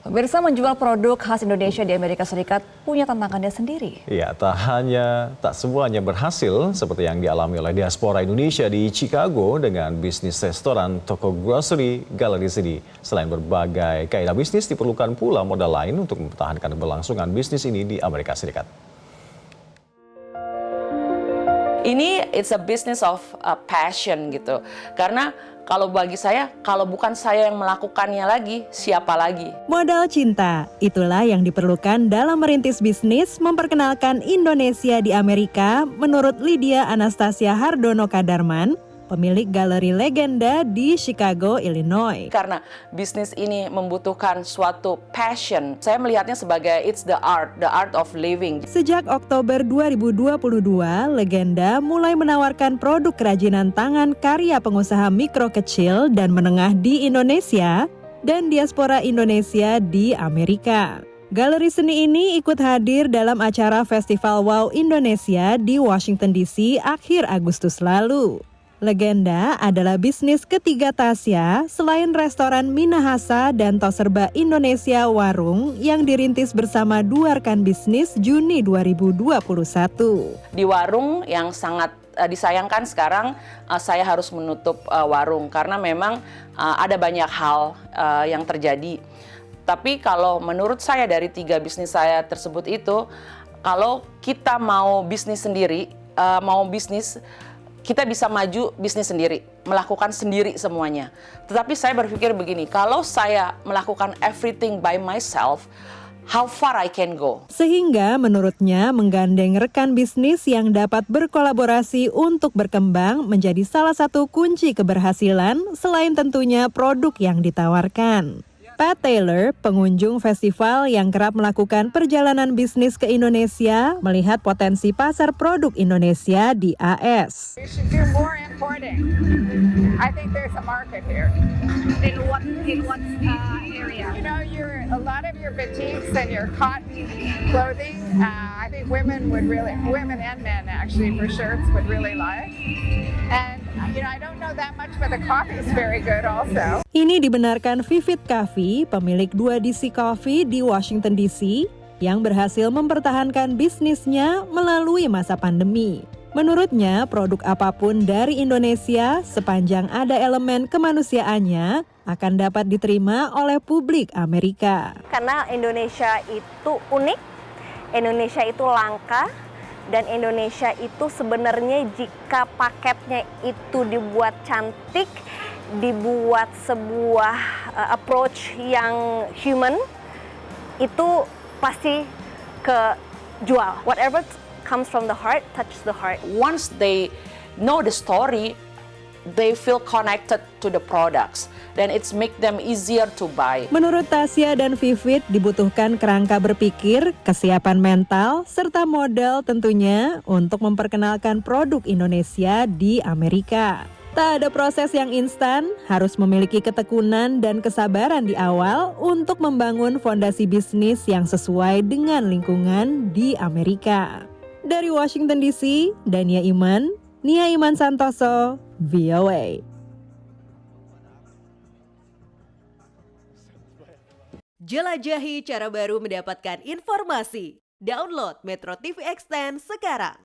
Pemirsa, menjual produk khas Indonesia di Amerika Serikat punya tantangannya sendiri. Ya, tak semuanya berhasil seperti yang dialami oleh diaspora Indonesia di Chicago dengan bisnis restoran, toko grocery, galeri seni. Selain berbagai kaidah bisnis, diperlukan pula modal lain untuk mempertahankan keberlangsungan bisnis ini di Amerika Serikat. Ini it's a business of passion gitu. Karena kalau bagi saya, kalau bukan saya yang melakukannya lagi, siapa lagi? Modal cinta, itulah yang diperlukan dalam merintis bisnis memperkenalkan Indonesia di Amerika menurut Lydia Anastasia Hardono Kadarman, pemilik galeri legenda di Chicago, Illinois. Karena bisnis ini membutuhkan suatu passion, saya melihatnya sebagai it's the art of living. Sejak Oktober 2022, legenda mulai menawarkan produk kerajinan tangan karya pengusaha mikro kecil dan menengah di Indonesia dan diaspora Indonesia di Amerika. Galeri seni ini ikut hadir dalam acara Festival Wow Indonesia di Washington DC akhir Agustus lalu. Legenda adalah bisnis ketiga Tasya selain restoran Minahasa dan Toserba Indonesia Warung yang dirintis bersama dua rekan bisnis Juni 2021. Di warung yang sangat disayangkan sekarang saya harus menutup warung karena memang ada banyak hal yang terjadi. Tapi kalau menurut saya dari tiga bisnis saya tersebut itu, kalau kita mau bisnis sendiri, kita bisa maju bisnis sendiri, melakukan sendiri semuanya. Tetapi saya berpikir begini, kalau saya melakukan everything by myself, how far I can go? Sehingga menurutnya menggandeng rekan bisnis yang dapat berkolaborasi untuk berkembang menjadi salah satu kunci keberhasilan selain tentunya produk yang ditawarkan. Pat Taylor, pengunjung festival yang kerap melakukan perjalanan bisnis ke Indonesia, melihat potensi pasar produk Indonesia di AS. You should do more importing. I think there's a market here. In what area? You know, a lot of your boutiques and your cotton clothing, I think women and men actually for shirts would really like. And I don't know that much, but the coffee is very good also. Ini dibenarkan Vivit Coffee, pemilik 2DC Coffee di Washington DC, yang berhasil mempertahankan bisnisnya melalui masa pandemi. Menurutnya, produk apapun dari Indonesia sepanjang ada elemen kemanusiaannya akan dapat diterima oleh publik Amerika. Karena Indonesia itu unik, Indonesia itu langka, dan Indonesia itu sebenarnya jika paketnya itu dibuat cantik, dibuat sebuah approach yang human, itu pasti kejual. Whatever comes from the heart, touch the heart. Once they know the story, they feel connected to the products. Then it's make them easier to buy. Menurut Tasya dan Vivit dibutuhkan kerangka berpikir, kesiapan mental, serta modal tentunya untuk memperkenalkan produk Indonesia di Amerika. Tak ada proses yang instan, harus memiliki ketekunan dan kesabaran di awal untuk membangun fondasi bisnis yang sesuai dengan lingkungan di Amerika. Dari Washington DC, Dania Iman, Nia Iman Santoso, VOA. Jelajahi cara baru mendapatkan informasi. Download Metro TV Extend sekarang.